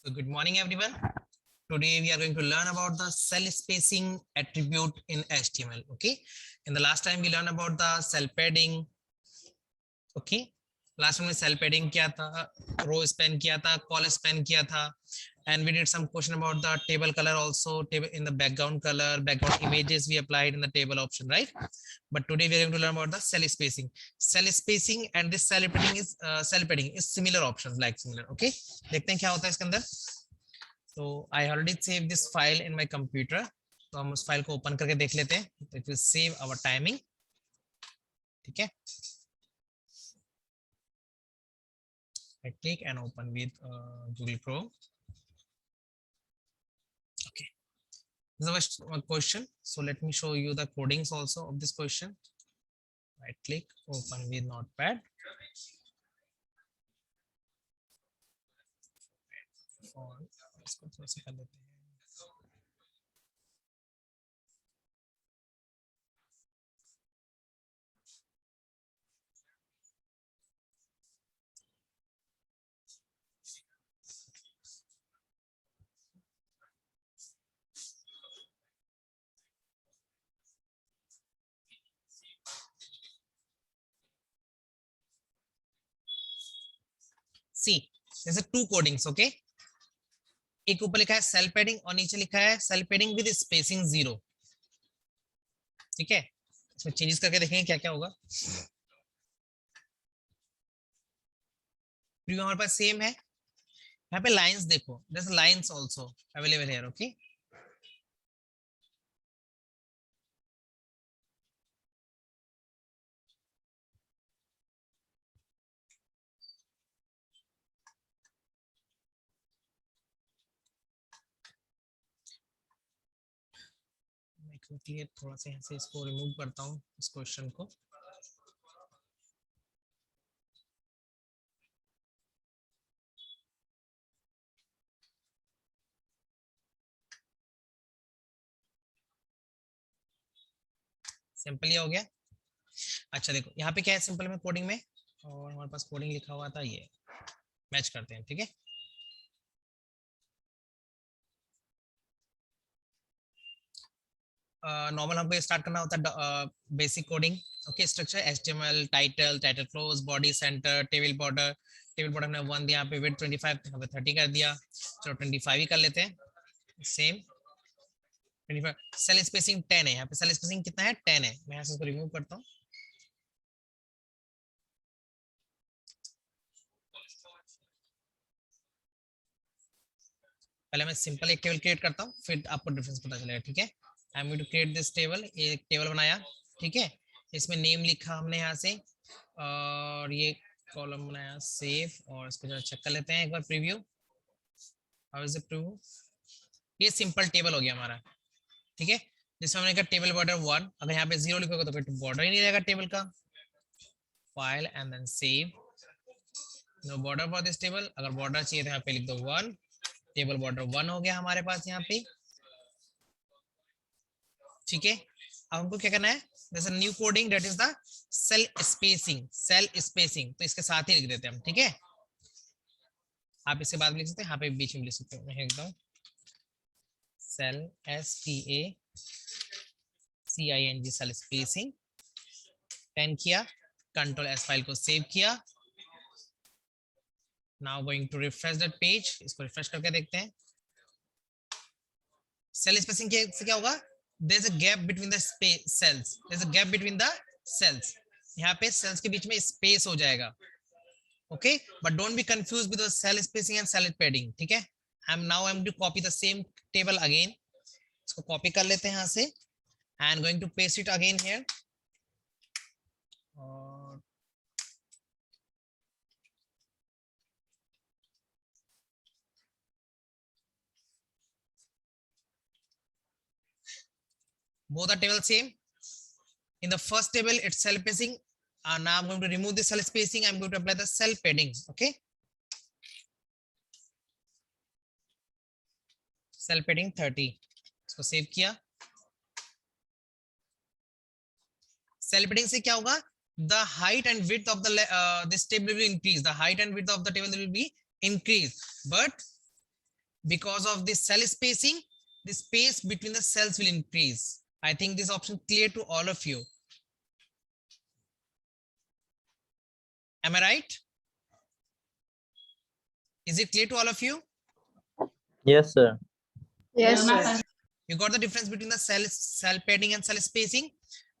So good morning, everyone. Today we are going to learn about the cell spacing attribute in HTML. Okay. In the last time we learned about the cell padding. Okay. Last time में cell padding किया था, row span किया था, column span किया था, and we did some question about the table color also. Table in the background color, background images we applied in the table option, right? But today we are going to learn about the cell spacing. Cell spacing and this cell padding is similar options, like similar. Okay. देखते हैं क्या होता है इसके अंदर. So I already saved this file in my computer. तो हम उस फाइल को ओपन करके देख लेते हैं. It will save our timing. ठीक है. I click and open with Google Chrome. Okay. This is a question. So let me show you the codings also of this question. Right click, open with Notepad. इसको थोड़ा सा कर देते हैं. See, there's a two codings, okay? एक ऊपर लिखा है सेल पैडिंग और नीचे लिखा है सेल पैडिंग विद स्पेसिंग 0. ठीक है, इसमें चेंजेस करके देखेंगे क्या क्या होगा. प्रीव्यू हमारे पास सेम है. यहाँ पे लाइंस देखो, there's lines also available here, okay? मैं क्विकली थोड़ा सा यहाँ से इसको रिमूव करता हूँ इस क्वेश्चन को. सिंपल ही हो गया. अच्छा देखो यहाँ पे क्या है सिंपल में कोडिंग में, और हमारे पास कोडिंग लिखा हुआ था, ये मैच करते हैं. ठीक है, नॉर्मल हमको स्टार्ट करना होता है basic coding. Okay, structure HTML, title, title close, body, centre, table border. Table border हमने 1 दिया, यहाँ पे विड्थ 25, यहाँ पे 30 कर दिया. चलो 25 ही कर लेते हैं. सेम 25. सेल स्पेसिंग 10 है, यहाँ पे सेल स्पेसिंग कितना है, 10 है. मैं यहाँ से इसको रिमूव करता हूँ. पहले मैं सिंपल एक टेबल क्रिएट करता हूँ, फिर आपको डिफरेंस पता चलेगा. ठीक है, I am going to create this table. एक टेबल बनाया. ठीक है, इसमें नेम लिखा हमने यहाँ से, और ये कॉलम बनाया सेव. और इसको जरा चेक कर लेते हैं एक बार preview. How is the preview? ये सिंपल टेबल हो गया हमारा. ठीक है, जिसमें हमने कहा टेबल बॉर्डर 1. अगर यहाँ पे 0 लिखोगे तो फिर बॉर्डर ही नहीं रहेगा टेबल का. File and then save. No border for this table. अगर बॉर्डर चाहिए तो यहाँ पे लिख दो 1. टेबल बॉर्डर 1 हो गया हमारे पास यहाँ पे. ठीक है, अब हमको क्या करना है, there's a new coding that is the cell spacing. cell spacing तो इसके साथ ही लिख देते हैं हम. ठीक है, आप इसके बाद लिख सकते हैं, यहाँ पे बीच में लिख सकते हैं. मैं लिख दूं cell SPACING, cell spacing 10 किया. कंट्रोल S फाइल को सेव किया. Now going to refresh that page. इसको रिफ्रेश करके देखते हैं. सेल स्पेसिंग से क्या होगा, there's a gap between the cells. there's a gap between the cells. यहाँ पे cells के बीच में स्पेस हो जाएगा. okay, but don't be confused with the cell spacing and cell padding. ठीक है, I'm going to copy the same table again. इसको copy कर लेते हैं यहाँ से, and going to paste it again here. और both are table same. In the first table it's cell spacing. Now I'm going to remove the cell spacing. I'm going to apply the cell padding. Okay, cell padding 30. इसको save किया. cell padding से क्या होगा, the height and width of the this table will increase. The height and width of the table will be increased, but Because of this cell spacing, the space between the cells will increase. I think this option clear to all of you. Am I right? Is it clear to all of you? Yes, sir. Yes, sir. You got the difference between the cell padding and cell spacing?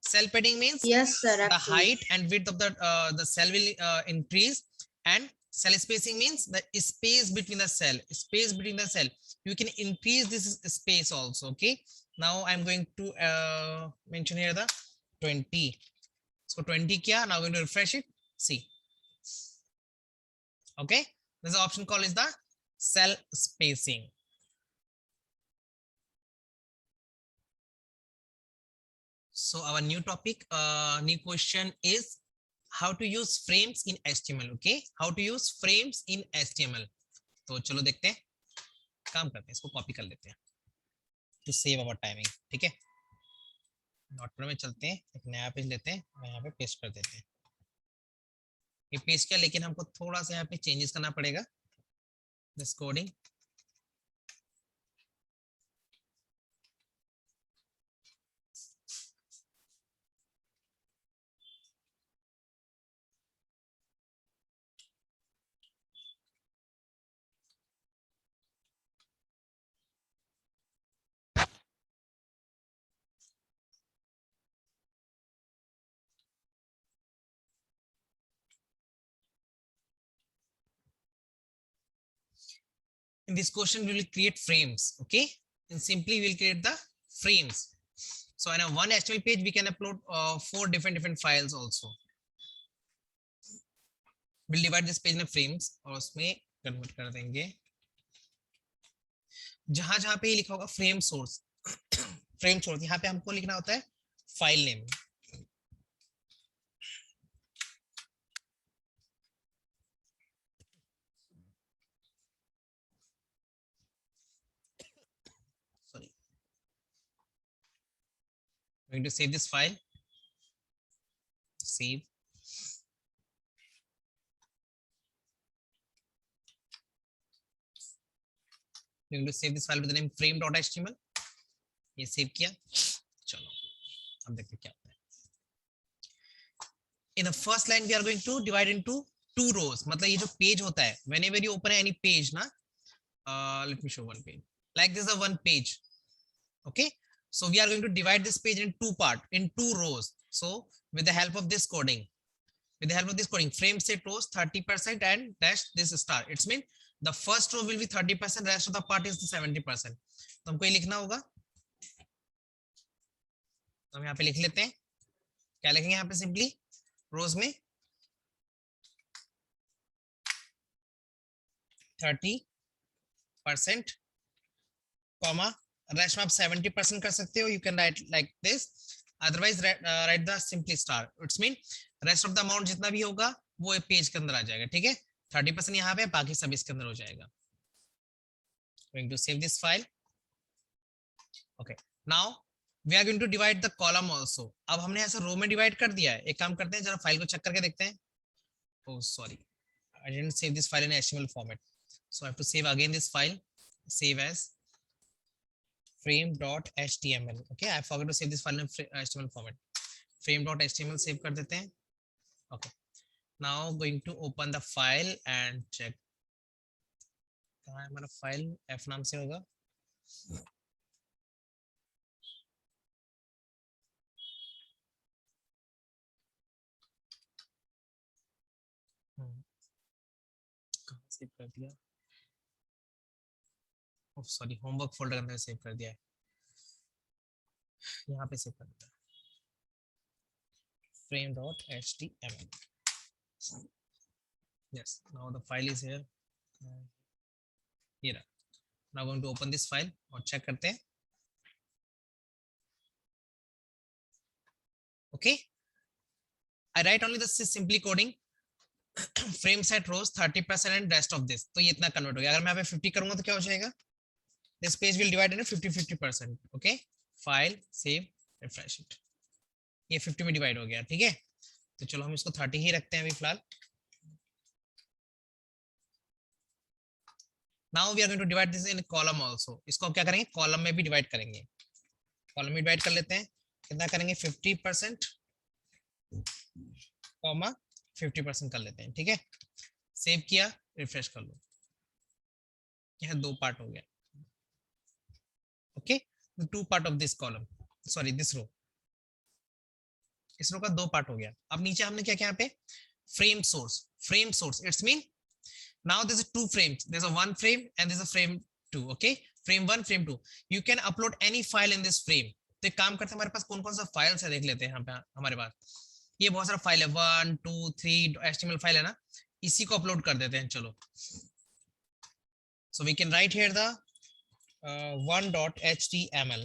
Cell padding means Yes, sir. the Actually. height and width of the cell will increase, and cell spacing means the space between the cell. Space between the cell, you can increase this space also. Okay, now I'm going to mention here the 20. So 20 kya? Now I'm going to refresh it. See, okay, this option called is the cell spacing. So our new topic, new question is how to use frames in HTML. Okay, how to use frames in HTML. तो चलो देखते हैं, काम करते हैं, इसको copy कर लेते हैं to save our timing. ठीक है, नोटपैड में चलते हैं, एक नया पेज लेते हैं, मैं यहाँ पे पेस्ट कर देते हैं ये पेज क्या, लेकिन हमको थोड़ा सा यहाँ पे चेंजेस करना पड़ेगा. This coding in this question we will create frames. Okay, and simply we'll create the frames. So in a one HTML page we can upload 4 different files also. We'll divide this page in frames और उसमें convert कर देंगे. जहां जहां पे ये लिखा होगा फ्रेम सोर्स, फ्रेम सोर्स यहाँ पे हमको लिखना होता है file name. I'm going to save this file. Save. I'm going to save this file with the name frame.html. ये सेव किया. चलो अब देखते क्या होता है. In the first line we are going to divide into 2 rows. मतलब ये जो पेज होता है, whenever you open any page ना, let me show one page. Like this is a one page. Okay. So we are going to divide this page in 2 parts, in 2 rows. So with the help of this coding, frame set rows 30% and dash this star. It's mean the first row will be 30%, rest of the part is 70%. तो हमको ये लिखना होगा. तो हम यहाँ पे लिख लेते हैं. क्या लिखेंगे यहाँ पे? सिंपली रोज में 30%, कॉमा रेस्ट में आप 70% कर सकते हो. You can write like this, otherwise right the simply star. It's mean rest of the amount जितना भी होगा वो पेज के अंदर आ जाएगा. ठीक है, 30% यहाँ पे, बाकी सब इसके अंदर हो जाएगा. Going to save this file. Okay, now we are going to divide the column also. अब हमने ऐसा रो में डिवाइड कर दिया है. एक काम करते हैं, जरा फाइल को चेक करके देखते हैं. Oh sorry, I didn't save this file in HTML format, so I have to save again this file. Save as frame.html. Okay, I forgot to save this file in HTML format. Frame.html save कर देते हैं. Okay, now going to open the file and check. कहाँ है हमारा file? F नाम से होगा. कहाँ सेव कर दिया? ओह सॉरी, होमवर्क फोल्डर के अंदर सेव कर दिया है. यहाँ पे सेव कर देता है. frame.html. Yes, now the file is here. Here. Now going to open this file और check करते हैं. Okay, I write only this simply coding. frame set rows 30% and rest of this. तो ये इतना कन्वर्ट हो गया. अगर मैं यहाँ पे 50 करूंगा तो क्या हो जाएगा? This page will divide into 50-50%. Okay, file, save, refresh it. ये 50 में डिवाइड हो गया. ठीक है, तो चलो हम इसको 30 ही रखते हैं अभी फिलहाल. Now we are going to divide this in column also. इसको क्या करेंगे, कॉलम में भी डिवाइड करेंगे. कॉलम में डिवाइड कर लेते हैं. कितना करेंगे, 50% कॉमा 50% कर लेते हैं. ठीक है, सेव किया, रिफ्रेश कर लो. यह दो पार्ट हो गया. Okay, two part of this column, sorry this row. इस रो का दो पार्ट हो गया. अब नीचे हमने क्या किया, यहाँ पे frame source. It's mean now there's a two frames, there's a one frame and there's a frame 2. okay, frame 1 frame 2. you can upload any file in this frame. तो एक काम करते हैं, हमारे पास कौन कौन सा फाइल्स है देख लेते हैं. यहाँ पे हमारे पास ये बहुत सारा फाइल है, 1 2 3 HTML फाइल है ना, इसी को अपलोड कर देते हैं. चलो, so we can write here the 1.html.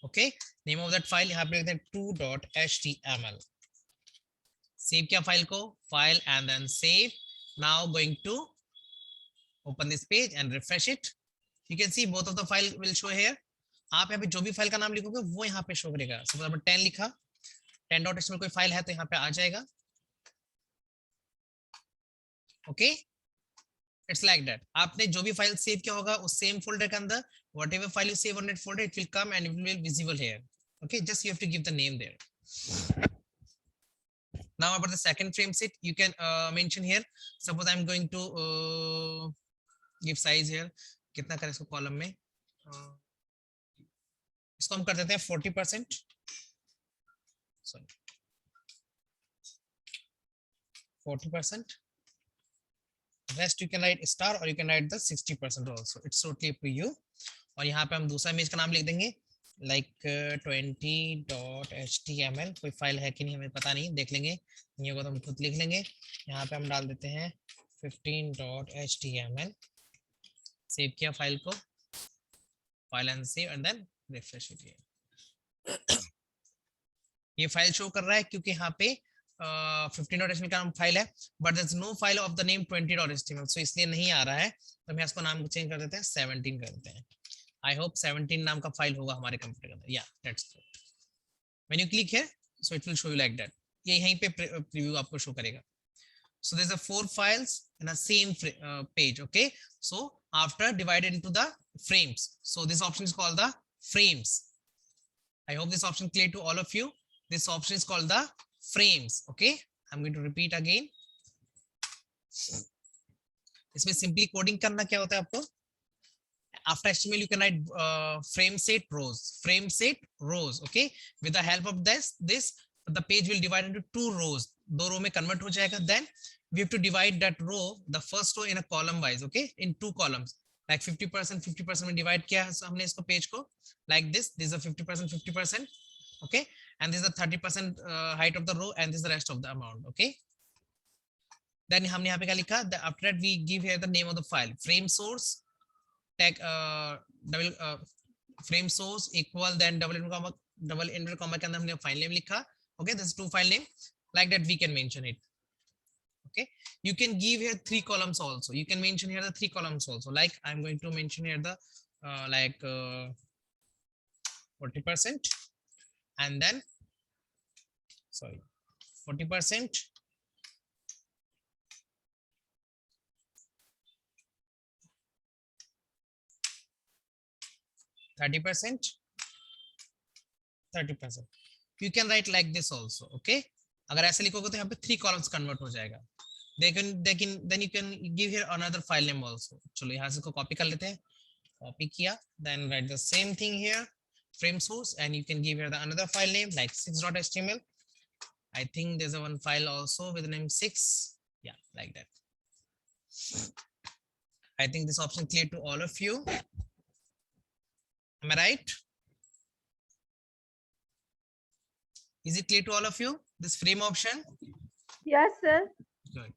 okay, name of that file यहाँ पे लिखते हैं 2.html. सेव किया फाइल को, file and then save. Now going to open this page and refresh it. You can see both of the file will show here. आप यहाँ पे जो भी फाइल का नाम लिखोगे वो यहाँ पे शो करेगा. सपोज आपने 10 लिखा, 10.html कोई फाइल है तो यहाँ पे आ जाएगा. Okay, it's like that. आपने जो भी फाइल सेव किया होगा उस सेम फोल्डर के अंदर, whatever file you save on that folder, it will come and it will be visible here. Okay, just you have to give the name there. Now about the second frame set, you can mention here. Suppose I'm going to give size here. कितना करें इसको column में, इसको हम कर देते हैं 40%. Sorry, 40%. Rest you can write star or you can write the 60% also. It's totally up to you. और यहाँ पे हम दूसरा इमेज का नाम लिख देंगे like 20.html. कोई फाइल है कि नहीं हमें पता नहीं, देख लेंगे. ये को तो हम खुद लिख लेंगे. यहाँ पे हम डाल देते हैं 15.html. सेव किया फाइल को, file and save and then refresh it. ये फाइल शो कर रहा है क्योंकि यहाँ पे 15.html का नाम फाइल है, but there is no file of the name 20.html, so इसलिए नहीं आ रहा है. तो हम इसको नाम चेंज कर देते हैं, 17 कर देते हैं. I hope 17 नाम का फाइल होगा हमारे कंप्यूटर के अंदर. Yeah, that's good. When you click here, so it will show you like that. ये यहीं पे प्रीव्यू आपको शो करेगा. So there's a 4 files in a same page. Okay, so after divided into the frames, so this option is called the frames. I hope this option clear to all of you. This option is called the frames. Okay, I'm going to repeat again. इसमें simply coding करना क्या होता है आपको. After HTML you can write frame set rows. Okay, with the help of this the page will divide into 2 rows. 2 row में convert हो जाएगा. Then we have to divide that row, the first row, in a column wise. Okay, in 2 columns, like 50% में divide किया हमने इसको page को like this. This is a 50%. okay, and this is the 30% height of the row and this is the rest of the amount. Okay, then हमने यहाँ पे क्या लिखा, after that we give here the name of the file, frame source tag double frame source equal, then double inverted comma के अंदर हमने file name लिखा. Okay, this is 2 file name, like that we can mention it. Okay, you can give here 3 columns also. You can mention here the 3 columns also. Like I'm going to mention here the 40%, and then 40%, %, 30%. You can write like this also. Okay, अगर ऐसे लिखोगे तो यहाँ पे 3 columns convert हो जाएगा. Then you can give here another file name also. चलो यहाँ से को copy कर लेते हैं. Copy किया, then write the same thing here, frame source, and you can give here the another file name like 6.html. I think there's a one file also with the name 6. Yeah, like that. I think this option clear to all of you. Am I right? Is it clear to all of you, this frame option? Yes, sir. Good.